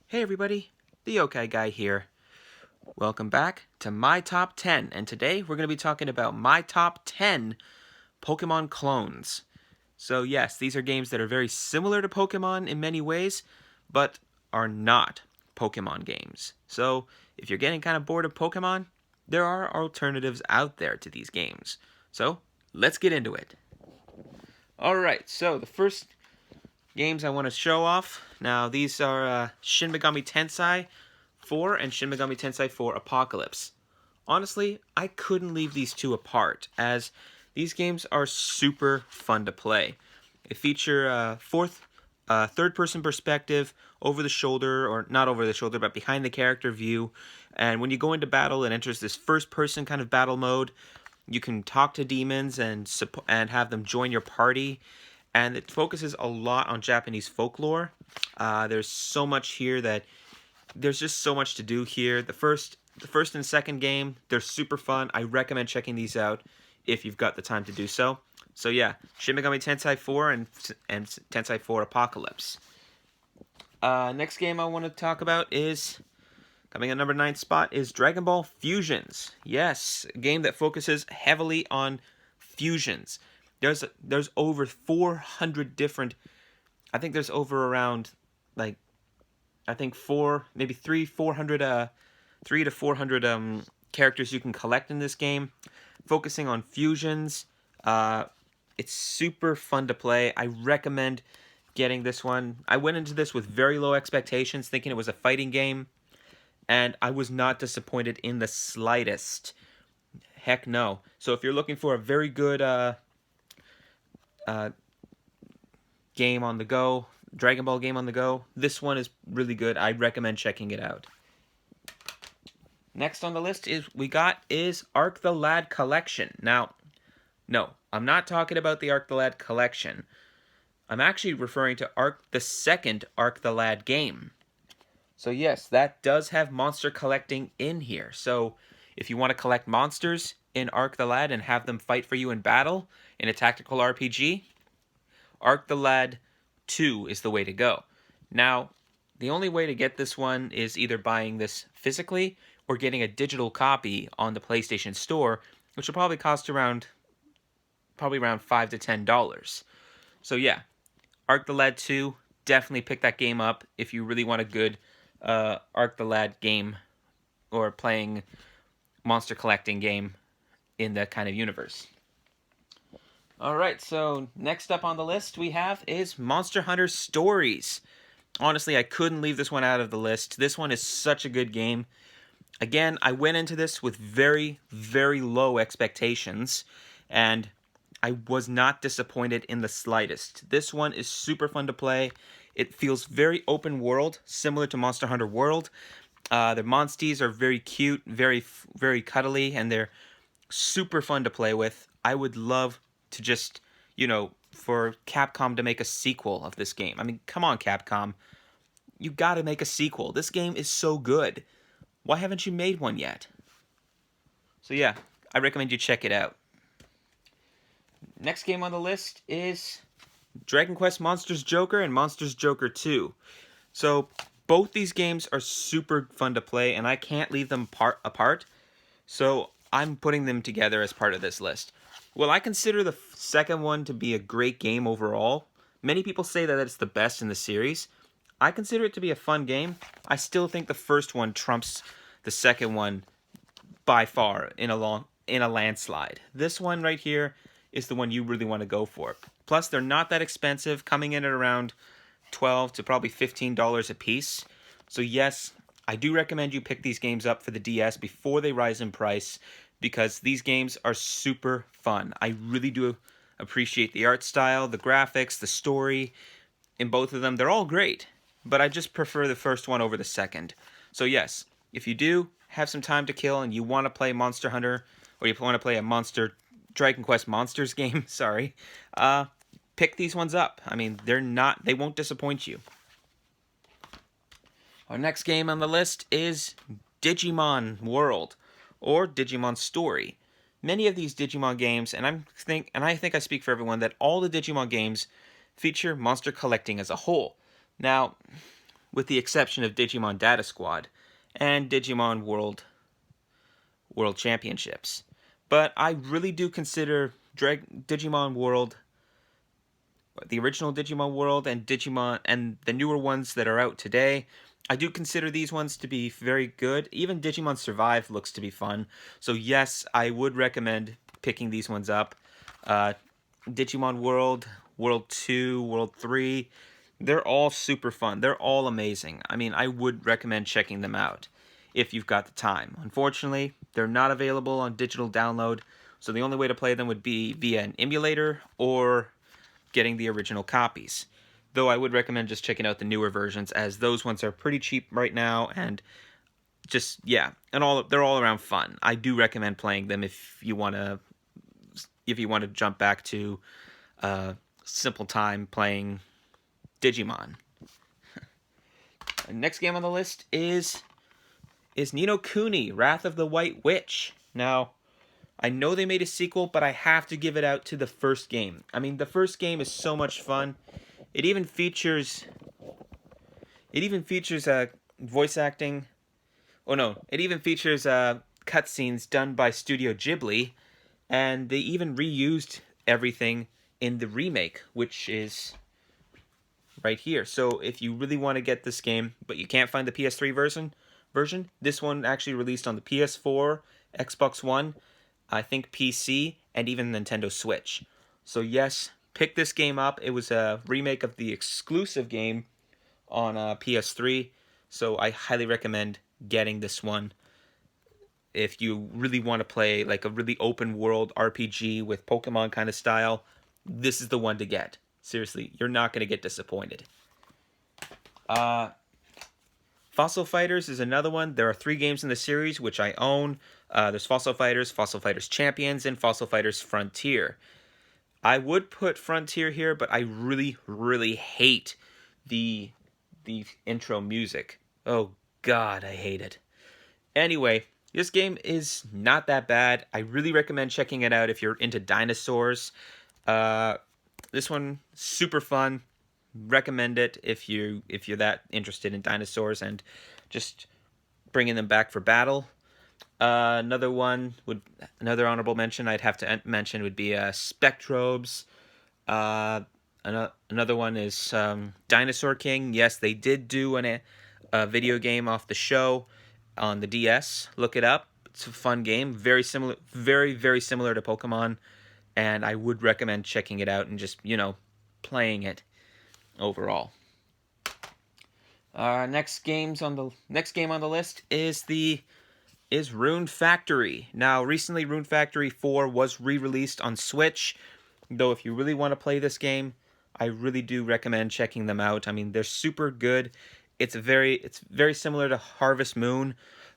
Hey everybody, TheYo-KaiGuy here. Welcome back to my top 10, and today we're going to be talking about my top 10 Pokemon clones. So yes, these are games that are very similar to Pokemon in many ways, but are not Pokemon games. So if you're getting kind of bored of Pokemon, there are alternatives out there to these games. So let's get into it. Alright, so the first games I want to show off. Now, these are Shin Megami Tensei 4 and Shin Megami Tensei 4 Apocalypse. Honestly, I couldn't leave these two apart, as these games are super fun to play. They feature third-person perspective, over the shoulder, or not over the shoulder, but behind the character view. And when you go into battle, it enters this first-person kind of battle mode. You can talk to demons and have them join your party, and it focuses a lot on Japanese folklore. There's so much here that there's just so much to do here. The first and second game, they're super fun. I recommend checking these out if you've got the time to do so. So yeah, Shin Megami Tensei 4 and Tensei 4 Apocalypse. Next game I want to talk about is coming at number 9 spot is Dragon Ball Fusions. Yes, a game that focuses heavily on fusions. There's over 400 different. I think there's over around maybe 3 to 400 characters you can collect in this game, focusing on fusions. It's super fun to play. I recommend getting this one. I went into this with very low expectations, thinking it was a fighting game, and I was not disappointed in the slightest. Heck no. So if you're looking for a very good game on the go, Dragon Ball game on the go, this one is really good. I recommend checking it out. Next on the list is Arc the Lad Collection. Now, no, I'm not talking about the Arc the Lad Collection. I'm actually referring to the second Arc the Lad game. So yes, that does have monster collecting in here. So if you want to collect monsters in Arc the Lad and have them fight for you in battle in a tactical RPG, Arc the Lad 2 is the way to go. Now, the only way to get this one is either buying this physically or getting a digital copy on the PlayStation Store, which will probably cost around $5 to $10. So yeah, Arc the Lad 2, definitely pick that game up if you really want a good Arc the Lad game or playing monster collecting game in that kind of universe. Alright, so next up on the list we have is Monster Hunter Stories. Honestly, I couldn't leave this one out of the list. This one is such a good game. Again, I went into this with very, very low expectations, and I was not disappointed in the slightest. This one is super fun to play. It feels very open world, similar to Monster Hunter World. The monsties are very cute, very, very cuddly, and they're super fun to play with. I would love to just, for Capcom to make a sequel of this game. I mean, come on, Capcom. You gotta make a sequel. This game is so good. Why haven't you made one yet? So yeah, I recommend you check it out. Next game on the list is Dragon Quest Monsters Joker and Monsters Joker 2. So both these games are super fun to play, and I can't leave them apart. So I'm putting them together as part of this list. Well, I consider the second one to be a great game overall. Many people say that it's the best in the series. I consider it to be a fun game. I still think the first one trumps the second one by far in a landslide. This one right here is the one you really want to go for. Plus, they're not that expensive, coming in at around $12 to probably $15 a piece. So yes, I do recommend you pick these games up for the DS before they rise in price, because these games are super fun. I really do appreciate the art style, the graphics, the story. In both of them, they're all great, but I just prefer the first one over the second. So yes, if you do have some time to kill and you want to play Monster Hunter, or you want to play a Dragon Quest Monsters game, sorry, pick these ones up. I mean, they won't disappoint you. Our next game on the list is Digimon World, or Digimon Story. Many of these Digimon games, and I think I speak for everyone, that all the Digimon games feature monster collecting as a whole. Now, with the exception of Digimon Data Squad and Digimon World Championships. But I really do consider Digimon World, the original Digimon World, and Digimon and the newer ones that are out today. I do consider these ones to be very good. Even Digimon Survive looks to be fun. So yes, I would recommend picking these ones up. Digimon World, World 2, World 3, they're all super fun. They're all amazing. I mean, I would recommend checking them out if you've got the time. Unfortunately, they're not available on digital download, so the only way to play them would be via an emulator or getting the original copies. Though I would recommend just checking out the newer versions, as those ones are pretty cheap right now, and just, yeah, and they're all around fun. I do recommend playing them if you want to jump back to simple time playing Digimon. Next game on the list is Ni no Kuni, Wrath of the White Witch. Now, I know they made a sequel, but I have to give it out to the first game. I mean, the first game is so much fun. It even features voice acting. Oh no, it even features cutscenes done by Studio Ghibli, and they even reused everything in the remake, which is right here. So if you really want to get this game, but you can't find the PS3 version, this one actually released on the PS4, Xbox One, I think PC, and even Nintendo Switch. So yes, pick this game up. It was a remake of the exclusive game on PS3, so I highly recommend getting this one if you really want to play like a really open world RPG with Pokemon kind of style. This is the one to get. Seriously, you're not going to get disappointed. Fossil Fighters is another one. There are 3 games in the series, which I own. There's Fossil Fighters Champions, and Fossil Fighters Frontier. I would put Frontier here, but I really, really hate the intro music. Oh, God, I hate it. Anyway, this game is not that bad. I really recommend checking it out if you're into dinosaurs. This one, super fun. Recommend it if you're that interested in dinosaurs and just bringing them back for battle. Another honorable mention I'd have to mention would be Spectrobes. Another one is Dinosaur King. Yes, they did do a video game off the show on the DS. Look it up. It's a fun game. Very similar, very, very similar to Pokemon. And I would recommend checking it out and just, playing it overall. Next game on the list is Rune Factory. Now, recently Rune Factory 4 was re-released on Switch. Though if you really want to play this game, I really do recommend checking them out. I mean, they're super good. It's very similar to Harvest Moon,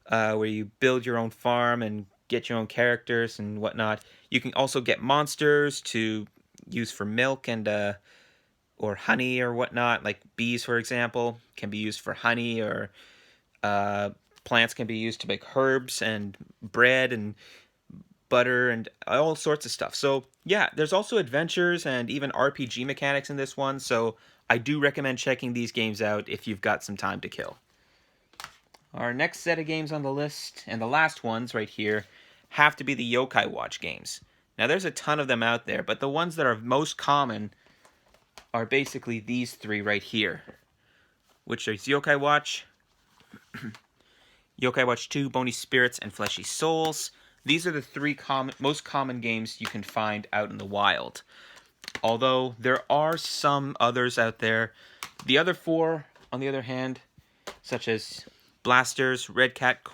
where you build your own farm and get your own characters and whatnot. You can also get monsters to use for milk and or honey or whatnot, like bees, for example, can be used for honey, or plants can be used to make herbs and bread and butter and all sorts of stuff. So yeah, there's also adventures and even RPG mechanics in this one, so I do recommend checking these games out if you've got some time to kill. Our next set of games on the list, and the last ones right here, have to be the Yokai Watch games. Now there's a ton of them out there, but the ones that are most common are basically these 3 right here, which is Yokai Watch, Yokai Watch 2, Bony Spirits, and Fleshy Souls. These are the 3 most common games you can find out in the wild. Although there are some others out there. The other 4, on the other hand, such as Blasters, Red Cat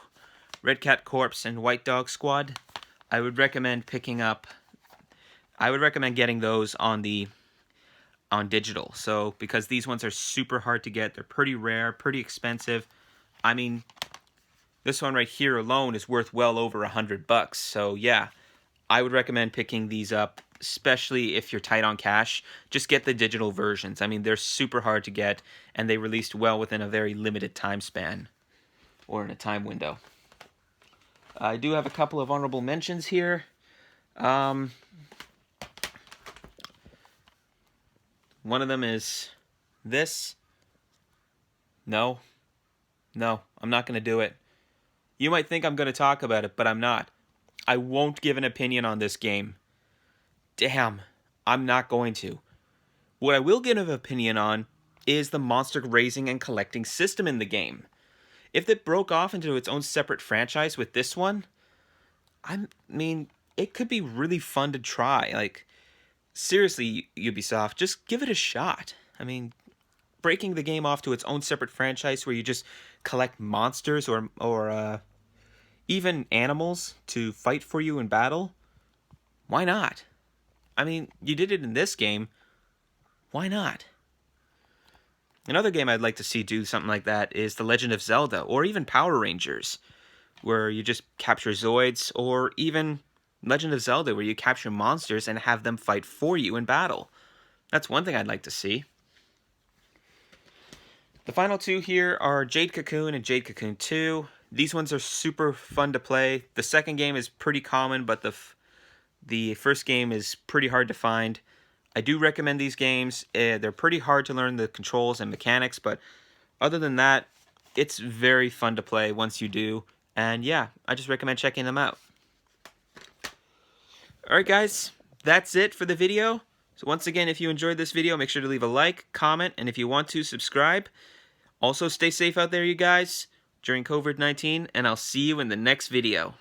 Corpse, and White Dog Squad, I would recommend getting those on digital. So because these ones are super hard to get, they're pretty rare, pretty expensive. I mean, this one right here alone is worth well over $100. So yeah, I would recommend picking these up, especially if you're tight on cash. Just get the digital versions. I mean, they're super hard to get, and they released well within a very limited time span, or in a time window. I do have a couple of honorable mentions here. One of them is this. No, no, I'm not going to do it. You might think I'm going to talk about it, but I'm not. I won't give an opinion on this game. Damn, I'm not going to. What I will give an opinion on is the monster raising and collecting system in the game. If it broke off into its own separate franchise with this one, I mean, it could be really fun to try. Like, seriously, Ubisoft, just give it a shot. I mean, breaking the game off to its own separate franchise where you just collect monsters or even animals to fight for you in battle, why not? I mean, you did it in this game. Why not? Another game I'd like to see do something like that is The Legend of Zelda, or even Power Rangers, where you just capture Zoids, or even Legend of Zelda, where you capture monsters and have them fight for you in battle. That's one thing I'd like to see. The final two here are Jade Cocoon and Jade Cocoon 2. These ones are super fun to play. The second game is pretty common, but the first game is pretty hard to find. I do recommend these games. They're pretty hard to learn the controls and mechanics, but other than that, it's very fun to play once you do. And yeah, I just recommend checking them out. Alright guys, that's it for the video. So once again, if you enjoyed this video, make sure to leave a like, comment, and if you want to, subscribe. Also, stay safe out there, you guys, during COVID-19, and I'll see you in the next video.